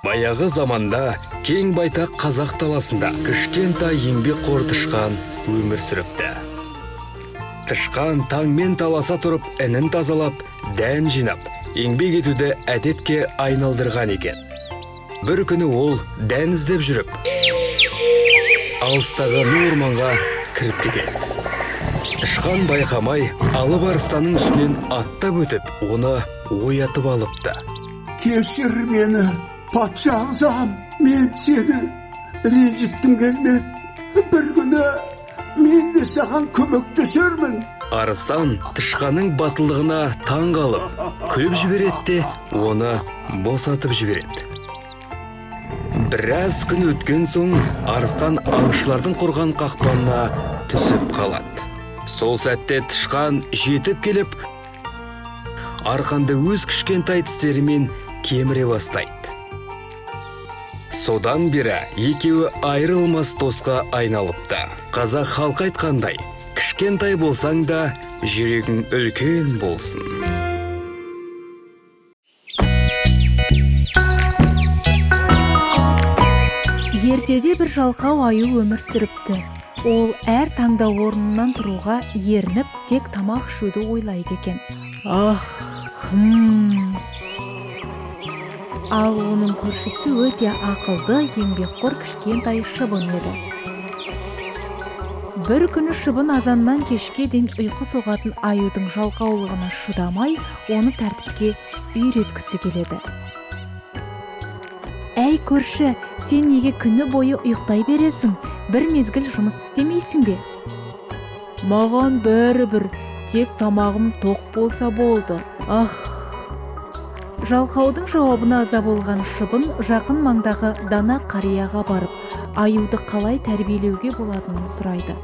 Баяғы заманда кең байтақ қазақ даласында кішкентай еңбекқор тышқан өмір сүріпті. Тышқан таңмен таласа тұрып, інін тазалап, дән жинап, еңбек етуді әдетке айналдырған екен. Бір күні ол дән іздеп жүріп, алыстағы орманға кіріп кетеді. Тышқан байқамай, алып арыстанның үстінен аттап өтіп, оны оятып алыпты. Кешір мені, патша ағзам, мен сені ренжіткім келмеді. Бір күні мен де саған көмектесермін. Арыстан тышқанның батылдығына таң қалып, күліп жібереді де, оны босатып жібереді. Біраз күн өткен соң, арыстан аңшылардың құрған қақпанына түсіп қалады. Сол сәтте тышқан жетіп келіп, арқанды өз кішкентай тістерімен кеміре бастайды. Содан бері екеуі айрылмас досқа айналыпты. Қазақ халқы айтқандай, кішкентай болсаң да, жүрегің үлкен болсын. Ертеде бір жалқау аю өмір сүріпті. Ол әр таңда орнынан тұруға ерініп, тек тамақ ішуді ойлайды екен. Ал оның көршісі өте ақылды, еңбекқор кішкентай шыбын еді. Бір күні шыбын азаннан кешке дейін ұйқы соғатын аюдың жалқаулығына шыдамай, оны тәртіпке үйреткісі келеді. Әй көрші, сен неге күні бойы ұйықтай бересің? Бір мезгіл жұмыс істемейсің бе? Маған бәрібір, тек тамағым тоқ болса болды. Жалқаудың жауабына аза болған шыбын жақын маңдағы дана қарияға барып, аюды қалай тәрбиелеуге боладығын сұрайды.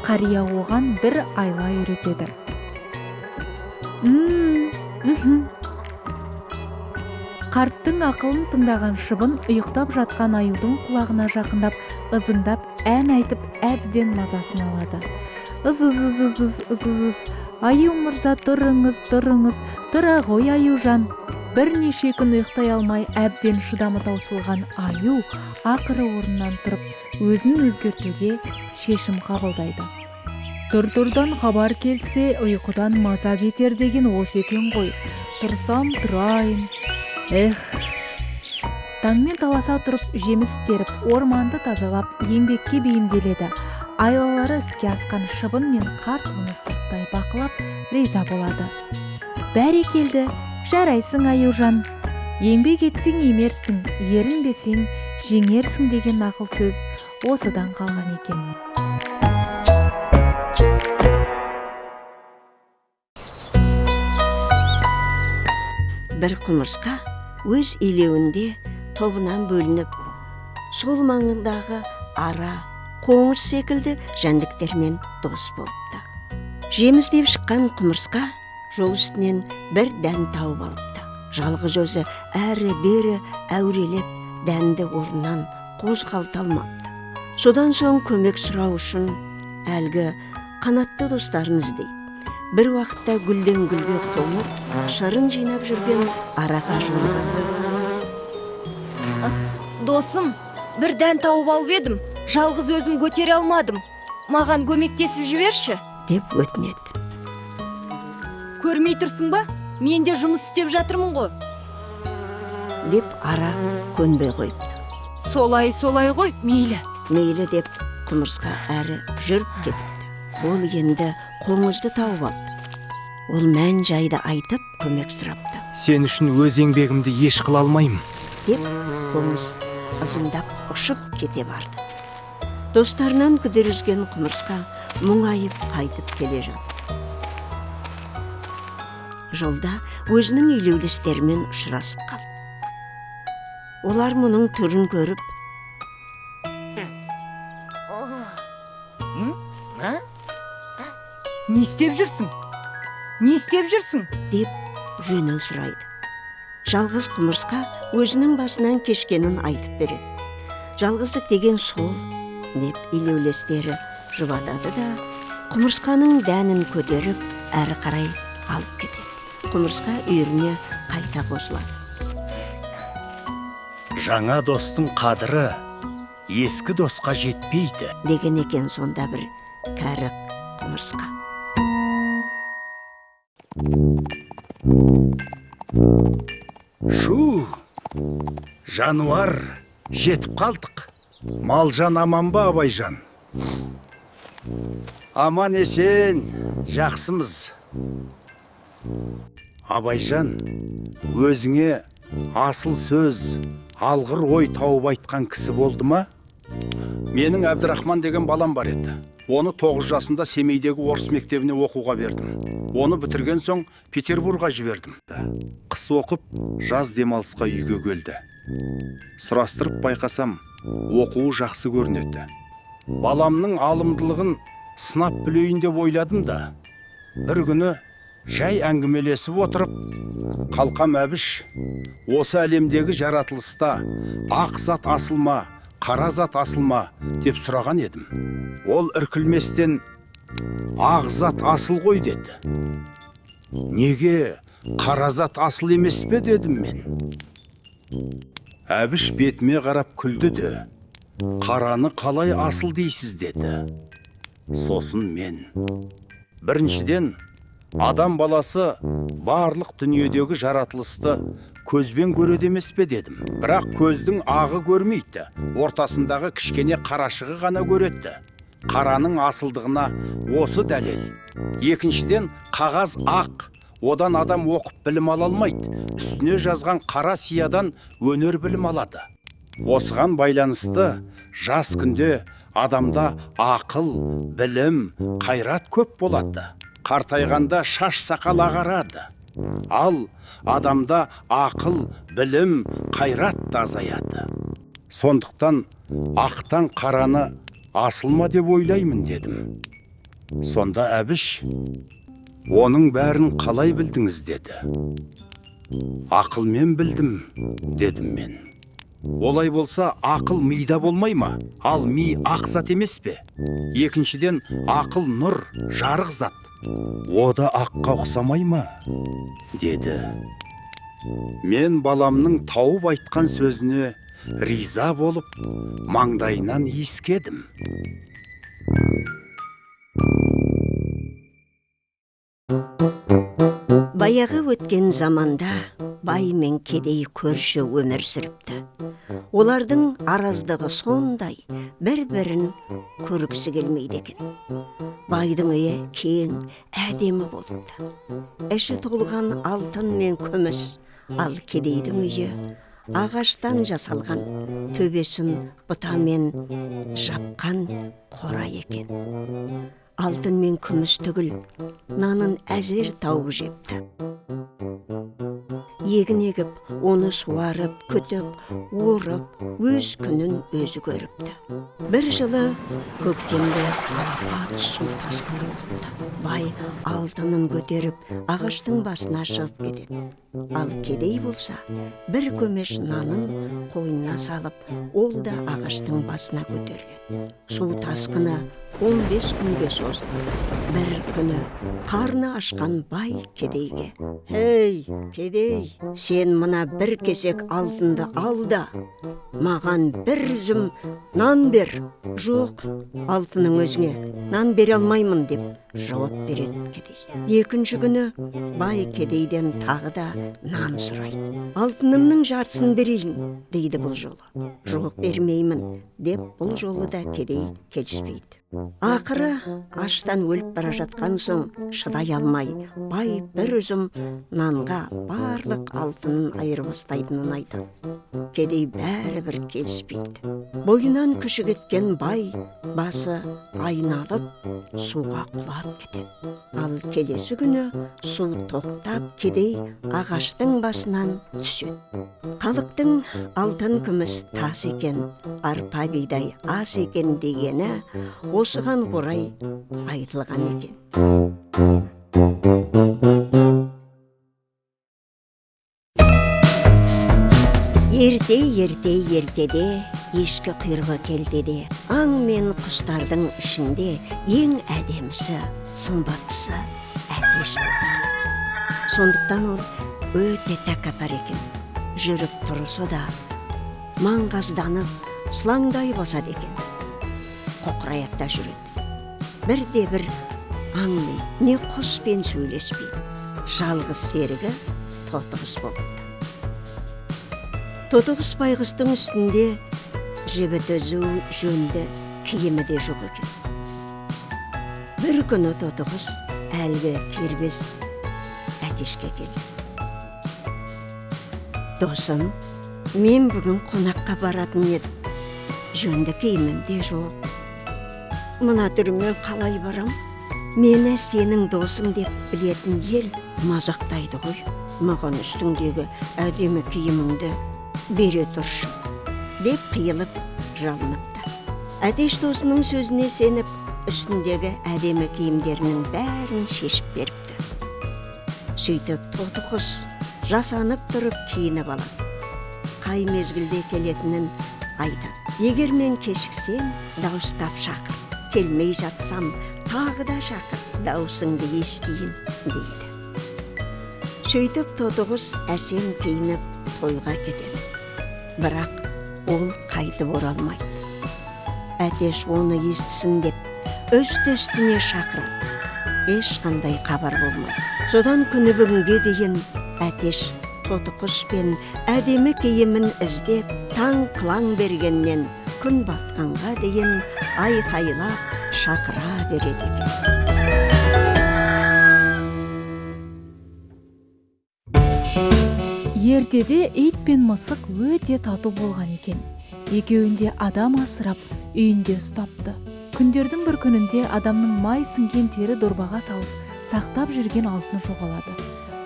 Қария оған бір айла үйретеді. Қарттың ақылын тыңдаған шыбын ұйықтап жатқан аюдың құлағына жақындап, ызыңдап, ән айтып, әбден мазасын алады. Ыз-ыз-ыз-ыз-ыз-ыз, аю мырза, тұрыңыз, тұра ғой аюжан. Бірнеше күн ұйықтай алмай, әбден шыдамы таусылған аю ақыры орнынан тұрып, өзін өзгертуге шешім қабылдайды. Тұрдан хабар келсе, ұйқыдан маза кетер деген осы екен ғой. Тұрсам тұрайын. Таңмен таласа тұрып, жеміс теріп, орманды тазалап, еңбекке бейімделеді. Айлалары іске асқан шыбын мен қарт оны сырттай бақылап, риза болады. Бәрекелді, жарайсың аюжан. Еңбек етсең емерсің, ерінбесең жеңерсің деген ақыл сөз осыдан қалған екен. Бір құмырсқа өз илеуінде тобынан бөлініп, сол маңындағы ара, қоңыр секілді жәндіктермен дос болыпты. Жеміс деп шыққан құмырсқа жол үстінен бір дән тауып алыпты. Жалғыз өзі әрі-бері әурелеп, дәнді орнынан қозғалта алмапты. Содан соң көмек сұрау үшін әлгі қанатты достарын іздейді. Бір уақытта гүлден гүлге қонып, шырын жинап жүрген араға жолығады. Досым, бір дән тауып алып едім, жалғыз өзім көтере алмадым. Маған көмектесіп жіберші, деп өтінеді. Көрмей тұрсың ба? Мен де жұмыс істеп жатырмын ғой, деп ара көнбей қойыпты. Солай ғой, Мейлі деп құмырсқа әрі жүріп кетіпті. Ол енді қоңызды тауып алды. Ол мән жайды айтып, көмек сұрапты. Сен үшін өз еңбегімді еш қыла алмаймын, деп қоңыз ызыңдап ұшып кете барды. Достарынан күдер үзген құмырсқа мұңайып қайтып келе жатты. Жолда өзінің илеулестерімен ұшырасып қалды. Олар мұның түрін көріп, Не істеп жүрсің? деп жөнін сұрайды. Жалғыз құмырсқа өзінің басынан кешкенін айтып береді. Жалғыздық деген сол, деп илеулестері жұбатады да, құмырсқаның дәнін көтеріп, әрі қарай алып кетеді. Құмырсқа үйіріне қайта қосылады. Жаңа достың қадірі ескі досқа жетпейді. деген екен сонда бір кәрі құмырсқа. Шу, жануар, жетіп қалдық. Малжан аман ба, Абайжан? Аман есен, жақсымыз. Абайжан, өзіңе асыл сөз, алғыр ой тауып айтқан кісі болды ма? Менің Әбдірахман деген балам бар еді. Оны 9 жасында Семейдегі орыс мектебіне оқуға бердім. Оны бітірген соң Петербурға жібердім. Қыс оқып, жаз демалысқа үйге келді. Сұрастырып байқасам, оқуы жақсы көрінеді. Баламның алымдылығын сынап білейін деп ойладым да, бір күні жай әңгімелесіп отырып, қалқам Әбіш, осы әлемдегі жаратылыста ақ зат асыл ма, қара зат асыл ма деп сұраған едім. Ол іркілместен ақ зат асыл ғой деді. Неге қара зат асыл емес пе дедім мен. Әбіш бетіме қарап күлді де, қараны қалай асыл дейсіз деді. Сосын мен, біріншіден, адам баласы барлық дүниедегі жаратылысты көзбен көреді емес пе дедім. Бірақ көздің ағы көрмейді, ортасындағы кішкене қарашығы ғана көреді. Қараның асылдығына осы дәлел. Екіншіден, қағаз ақ, одан адам оқып білім ала алмайды. Үстіне жазған қара сиядан өнер білім алады. Осыған байланысты жас күнде адамда ақыл, білім, қайрат көп болады. Қартайғанда шаш сақал ағарады. Ал адамда ақыл, білім, қайрат та азаяды. Сондықтан ақтан қараны асыл ма деп ойлаймын дедім. Сонда Әбіш, оның бәрін қалай білдіңіз деді. Ақылмен білдім дедім мен. Олай болса, ақыл мида болмай ма? Ал ми ақ зат емес пе? Екіншіден, ақыл нұр, жарық зат. О да аққа ұқсамай ма? Деді. Мен баламның тауып айтқан сөзіне риза болып, маңдайынан иіскедім. Баяғы өткен заманда бай мен кедей көрші өмір сүріпті. Олардың араздығы сондай, бір-бірін көргісі келмейді екен. Байдың үйі кең, әдемі болыпты. Іші толған алтын мен күміс, ал кедейдің үйі ағаштан жасалған, төбесін бұтамен жапқан қора екен. Алтын мен күміс түгіл, нанын әзер тауып жепті. Егін егіп, оны суарып, күтіп, орып, өз күнін өзі көріпті. Бір жылы көктемде апат су тасқыны болыпты. Бай алтынын көтеріп, ағаштың басына шығып кетеді. Ал кедей болса, бір көмеш нанын қойнына салып, ол да ағаштың басына көтерген. Су тасқыны 15 күнге созды. Бір күні қарны ашқан бай кедейге: «Ей, кедей, сен мына бір кесек алтынды ал да, маған бір жүм нан бер». «Жоқ, алтының өзіңе, нан бере алмаймын» деп жауап береді кедей. Екінші күні бай кедейден тағы да нан сұрайды. «Алтынымның жартысын берейін» дейді бұл жолы. «Жоқ, бермеймін» деп бұл жолы да кедей келіспейді. Ақыры аштан өліп бара жатқан соң шыдай алмай, бай бір үзім нанға барлық алтынын айырып тастайтынын айтады. Кедей бәрібір келіспейді. Бойынан күші кеткен бай басы айналып суға құлап кетеді. Ал келесі күні су тоқтап, кедей ағаштың басынан түседі. Халықтың алтын күміс тас екен, арпа бидай ас екен дегені осыған орай айтылған екен. Ертеде ешкі құйрығы келтеде, аң мен құстардың ішінде ең әдемісі, сымбаттысы әтеш болды. Сондықтан ол өте тәкаппар екен. Жүріп тұрысы да маңғазданып, сылаңдай басады екен. Қоқыраятта жүреді. Бірде бір аңмен, не құспен сөйлеспей, жалғыз серігі Тотықұс болыпты. Тотықұс байғұстың үстінде жібі түзу жөнді киімі де жоқ екен. Бір күні Тотықұс әлгі кербез әтешке келді. Досым, мен бүгін қонаққа баратын едім. Жөнді киімім де жоқ. Мына түріммен қалай барам? Мені сенің досым деп білетін ел мазақтайды ғой. Маған үстіңдегі әдемі киіміңді бере тұршы, деп қиылып жалыныпты. Әтеш досының сөзіне сеніп, үстіндегі әдемі киімдерінің бәрін шешіп беріпті. Сөйтіп Тотықұс жасанып тұрып киініп алады. Қай мезгілде келетінін айтады. Егер мен кешіксем, дауыстап шақыр. Келмей жатсам, тағы да шақыр, дауысыңды естейін, дейді. Сөйтіп Тотықұс әсем киініп тойға кетеді. Бірақ ол қайтып оралмайды. Әтеш оны естісін деп, үсті-үстіне шақырады. Ешқандай хабар болмайды. Содан күні бүгінге дейін Әтеш Тотықұс пен әдемі киімін іздеп, таң қылаң бергеннен күн батқанға дейін айқайлап шақыра береді екен. Ертеде ит пен мысық өте тату болған екен. Екеуінде адам асырап, үйінде ұстапты. Күндердің бір күнінде адамның май сіңген тері дорбаға салып, сақтап жүрген алтыны жоғалады.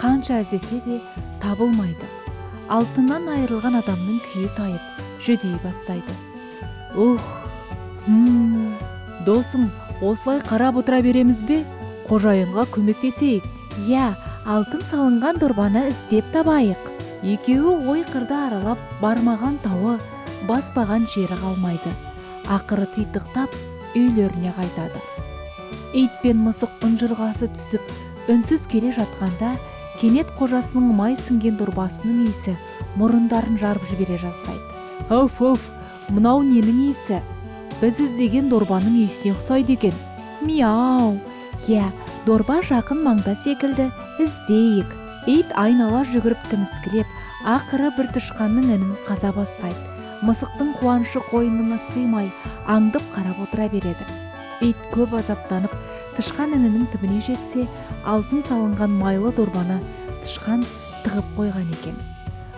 Қанша іздесе де табылмайды. Алтыннан айырылған адамның күйі тайып, жүдей бастайды. Досым, осылай қарап отыра береміз бе? Қожайынға көмектесейік. Я, алтын салынған дорбаны іздеп табайық. Екеуі ой қырды аралап, бармаған тауы, баспаған жері қалмайды. Ақыры титықтап, үйлеріне қайтады. Ит пен мысық ұнжырғасы түсіп, үнсіз келе жатқанда, кенет қожасының май сіңген дорбасының иісі мұрындарын жарып жібере жаздайды. Оф, мынау ненің иісі? Біз іздеген дорбаның иісіне ұқсайды екен. Мяу. Я, дорба жақын маңда секілді, іздейік. Ит айнала жүгіріп тіміскілеп, ақыры бір тышқанның інін қаза бастайды. Мысықтың қуанышы қойнына сыймай, аңдып қарап отыра береді. Ит көп азаптанып, тышқан інінің түбіне жетсе, алтын салынған майлы дорбаны тышқан тығып қойған екен.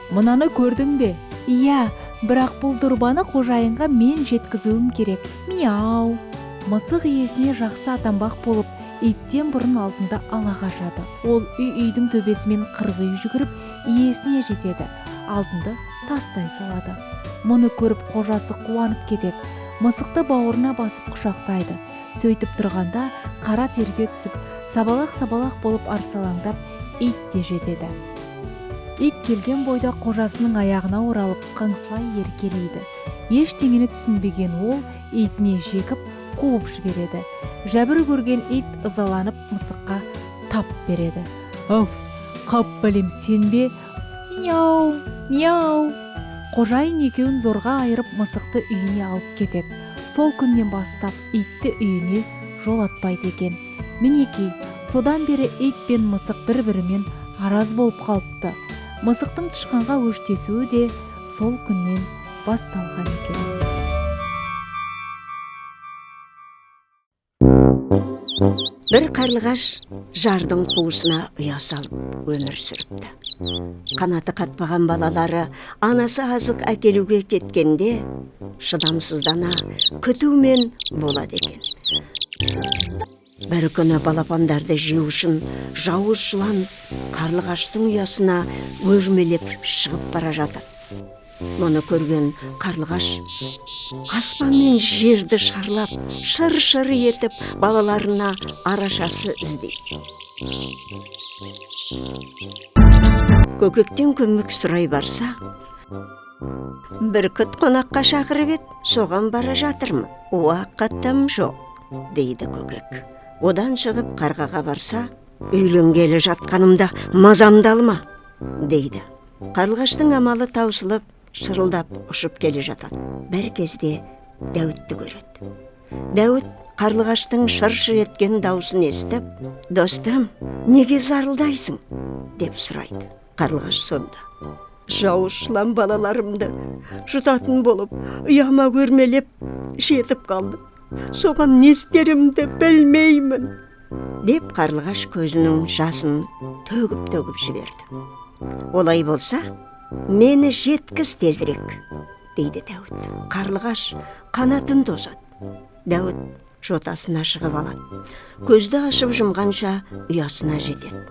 Мынаны көрдің бе? Иә, бірақ бұл дорбаны қожайынға мен жеткізуім керек. Мяу. Мысық иесіне жақсы атанбақ болып, иттен бұрын алдында ала қашады. Ол үйдің төбесімен қырғи жүгіріп, иесіне жетеді. Алтынды тастай салады. Мұны көріп қожасы қуанып кетеді. Мысықты бауырына басып құшақтайды. Сөйтіп тұрғанда қара терге түсіп, сабалақ болып арсалаңдап, ит те жетеді. Ит келген бойда қожасының аяғына оралып, қыңсылай еркелейді. Ештеңені түсінбеген ол итіне жекіп, қуып жібереді. Жәбір көрген ит ызаланып мысыққа тап береді. Қап бәлем, сен бе? Мяу. Қожайын екеуін зорға айырып мысықты үйіне алып кетеді. Сол күннен бастап итті үйіне жолатпайды екен. Мінекей, содан бері ит пен мысық бір-бірімен араз болып қалыпты. Мысықтың тышқанға өштесуі де сол күннен басталған екен. Бір қарлығаш жардың қуысына ұя салып өмір сүріпті. Қанаты қатпаған балалары анасы азық әкелуге кеткенде шыдамсыздана күтумен болады екен. Бір күні балапандарды жеу үшін жауыз жылан қарлығаштың ұясына өрмелеп шығып бара жатыр. Мұны көрген қарлығаш аспан мен жерді шарлап, шыр-шыр етіп балаларына арашасы іздейді. Көкектен көмек сұрай барса, бүркіт қонаққа шақырып еді, соған бара жатырмын, уақытым жоқ, дейді көкек. Одан шығып қарғаға барса, үйленгелі жатқанымда мазамды алма, дейді. Қарлығаштың амалы таусылып, шырылдап ұшып келе жатады. Бір кезде Дәуітті көреді. Дәуіт қарлығаштың шыршыр еткен даусын естіп, «Достым, неге зарылдайсың?» деп сұрайды. Қарлығаш сонда: «Жауыз балаларымды жұтатын болып, ұяма өрмелеп жетіп қалдым. Соған не істерімді білмеймін» деп қарлығаш көзінің жасын төгіп жіберді. «Олай болса, мені жеткіз тезірек», дейді Дәуіт. Қарлығаш қанатын тосады. Дәуіт жотасына шығып алады. Көзді ашып жұмғанша ұясына жетеді.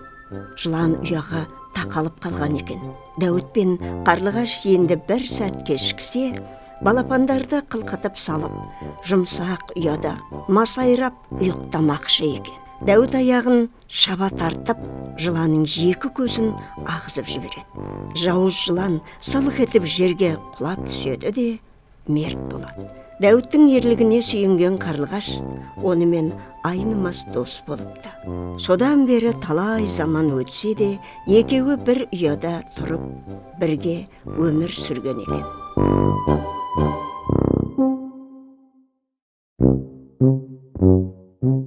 Жылан ұяға тақалып қалған екен. Дәуіт пен қарлығаш енді бір сәт кешіксе, балапандарды қылқытып салып, жұмсақ ұяда масайрап ұйықтамақшы екен. Дәуіт аяғын шаба тартып, жыланның екі көзін ағызып жібереді. Жауыз жылан сылқ етіп жерге құлап түседі де мерт болады. Дәуіттің ерлігіне сүйінген қарлығаш онымен айнымас дос болыпты. Содан бері талай заман өтсе де, екеуі бір ұяда тұрып, бірге өмір сүрген екен.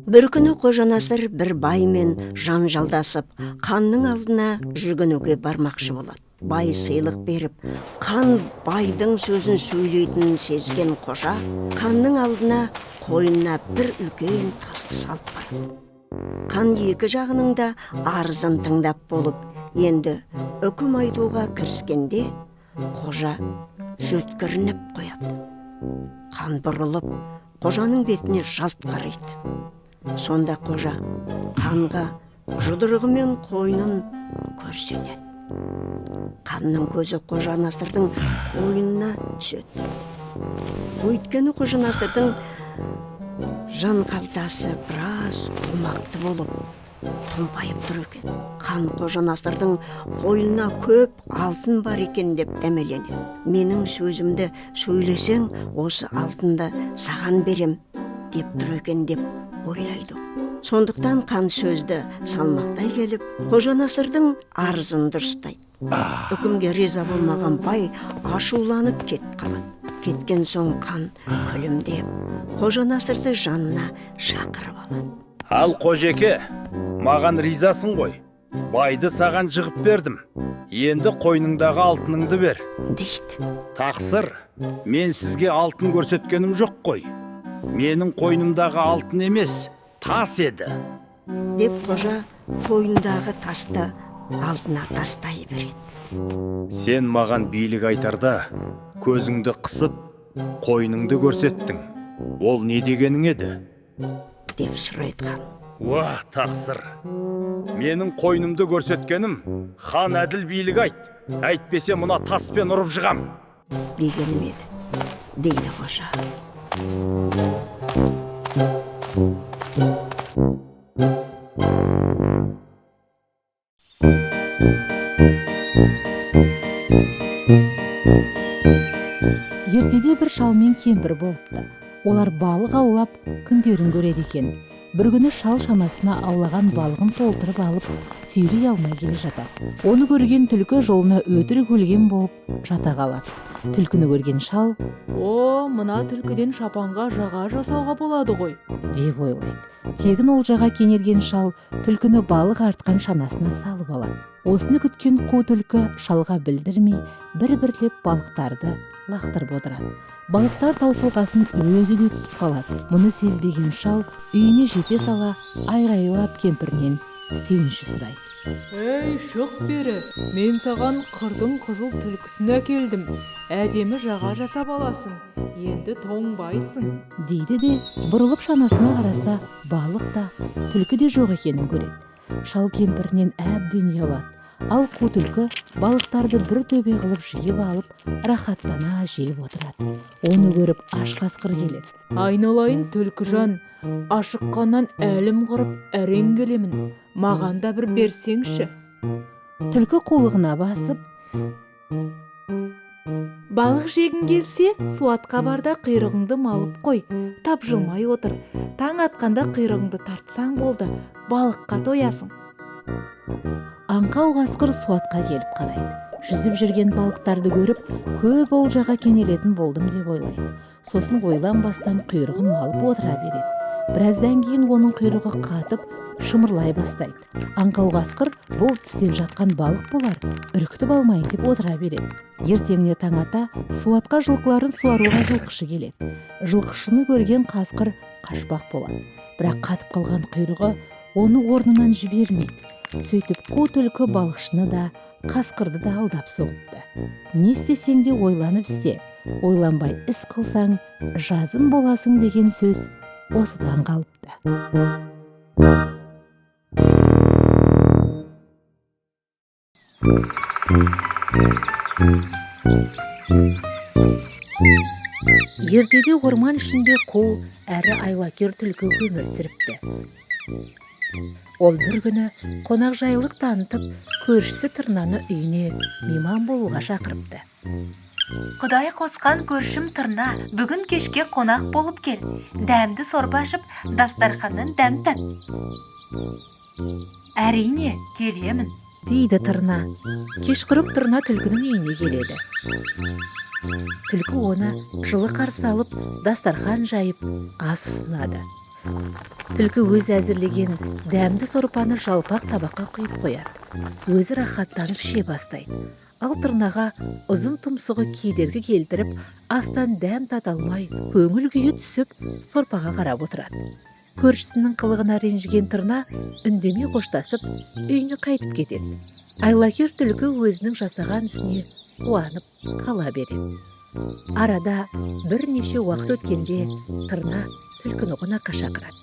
Бір күні Қожанасыр бір баймен жанжалдасып, ханның алдына жүгінуге бармақшы болады. Бай сыйлық беріп, хан байдың сөзін сөйлейтінін сезген қожа, ханның алдына қойнына бір үлкен тасты салып барады. Хан екі жағының да арызын тыңдап болып, енді үкім айтуға кіріскенде, қожа жөткірініп қояды. Хан бұрылып, қожаның бетіне жалт қарайды. Сонда қожа ханға жұдырығымен қойнын көрсетеді. Ханның көзі Қожанасырдың қойнына түседі. Өйткені Қожанасырдың жан қалтасы біраз қомақты болып, тұмпайып тұр екен. Хан Қожанасырдың қойнына көп алтын бар екен деп дәмеленеді. «Менің сөзімді сөйлесең, осы алтынды саған берем» деп тұр екен деп ойлайды. Сондықтан хан сөзді салмақтай келіп, Қожанасырдың арызын дұрыстайды. Үкімге риза болмаған бай ашуланып кетіп қалады. Кеткен соң хан күлімдеп, Қожанасырды жанына шақырып алады. «Ал қожеке, маған ризасың ғой. Байды саған жығып бердім. Енді қойныңдағы алтыныңды бер» дейді. «Тақсыр, мен сізге алтын көрсеткенім жоқ қой. Менің қойнымдағы алтын емес, тас еді» деп қожа қойнындағы тасты алдына тастай береді. «Сен маған билік айтарда көзіңді қысып, қойныңды көрсеттің. Ол не дегенің еді?» деп сұрайды хан. «Уа, тақсыр, менің қойнымды көрсеткенім хан әділ билік айт. Әйтпесе мұна таспен ұрып жығам» дегенім еді, дейді қожа. Ертеде бір шал мен кемпір болыпты. Олар балық аулап күндерін көреді екен. Бір күні шал шанасына аулаған балығын толтырып алып, сүйрей алмай келе жатады. Оны көрген түлкі жолына өтірік өлген болып жата қалады. Түлкіні көрген шал: «О, мына түлкіден шапанға жаға жасауға болады ғой», деп ойлайды. Тегін олжаға кенерген шал түлкіні балық артқан шанасына салып алады. Осыны күткен қу түлкі шалға білдірмей бір-бірлеп балықтарды лақтырып отырады. Балықтар таусылғасын өзі де түсіп қалады. Мұны сезбеген шал үйіне жете сала айғайлап кемпірінен сүйінші сұрайды. «Ей, шық бері, мен саған қырдың қызыл түлкісін әкелдім. Әдемі жаға жасап аласың, енді тоңбайсың» дейді де бұрылып шанасына қараса, балық та түлкі де жоқ екенін көреді. Шал кемпірінен әбден ұялады. Ал қу түлкі балықтарды бір төбе қылып жиып алып, рахаттана жеп отырады. Оны көріп аш қасқыр келеді. «Айналайын түлкіжан, ашыққаннан әлім құрып әрең келемін. Маған да бір берсеңші». Түлкі қулығына басып: «Балық жегің келсе, суатқа барда құйрығыңды малып қой. Тапжылмай отыр. Таң атқанда құйрығыңды тартсаң болды, балыққа тоясың». Аңқау қасқыр суатқа келіп қарайды. жүзіп жүрген балықтарды көріп көп олжаға кенелетін болдым деп ойлайды. Сосын ойланбастан құйрығын малып отыра береді. Біраздан кейін оның құйрығы қатып шымырлай бастайды. Аңқау қасқыр бұл тістеп жатқан балық болар, үркітіп алмайын деп отыра береді. Ертеңіне таң ата суатқа жылқыларын суаруға жылқышы келеді. Жылқышыны көрген қасқыр қашпақ болады, бірақ қатып қалған құйрығы оны орнынан жібермейді. Сөйтіп қу түлкі балықшыны да қасқырды да алдап соғыпты. Не істесең де ойланып істе, ойланбай іс қылсаң жазым боласың деген сөз осыдан қалыпты. Ертеде орман ішінде қу әрі айлакер түлкі өмір сүріпті. Ол бір күні қонақжайлық танытып, көршісі Тырнаны үйіне мейман болуға шақырыпты. Құдай қосқан көршім Тырна, бүгін кешке қонақ болып кел. Дәмді сорпа ашып, дастарханнан дәм тат. Әрине, келемін, дейді Тырна. Кешқұрып Тырна түлкінің үйіне келеді. Түлкі оны жылы қарсы алып, дастархан жайып, ас ұсынады. Түлкі өзі әзірлеген дәмді сорпаны жалпақ табаққа құйып қояды. Өзі рахаттанып ше бастайды. Ал Тырнаға ұзын тұмсығы кедергі келтіріп, астан дәм тата алмай, көңіл күйі түсіп, сорпаға қарап отырады. Көршісінің қылығына ренжіген Тырна үндемей қоштасып, үйіне қайтып кетеді. Айлакер түлкі өзінің жасаған ісіне қуанып қала береді. Арада бірнеше уақыт өткенде Тырна түлкіні қонаққа шақырады.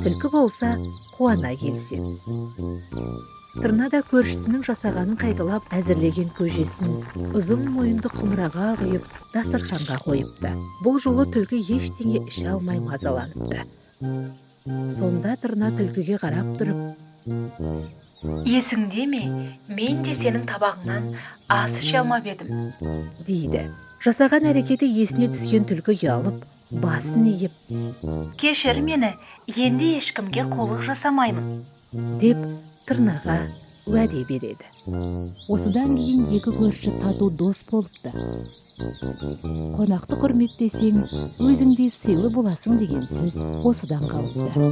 Түлкі болса қуана келіседі. Тырна да көршісінің жасағанын қайталап әзірлеген көжесін ұзын мойынды құмыраға құйып, дастарханға қойыпты. Бұл жолы түлкі ештеңе іше алмай мазаланыпты. Сонда Тырна түлкіге қарап тұрып: есіңде ме, мен де сенің табағыңнан ас іше алмап едім, дейді. Жасаған әрекеті есіне түскен түлкі ұялып, басын иіп: кешір мені, енді ешкімге қулық жасамаймын, деп Тырнаға уәде береді. Осыдан кейін екі көрші тату дос болыпты. Қонақты құрметтесең, өзіңде сыйлы боласың деген сөз осыдан қалыпты.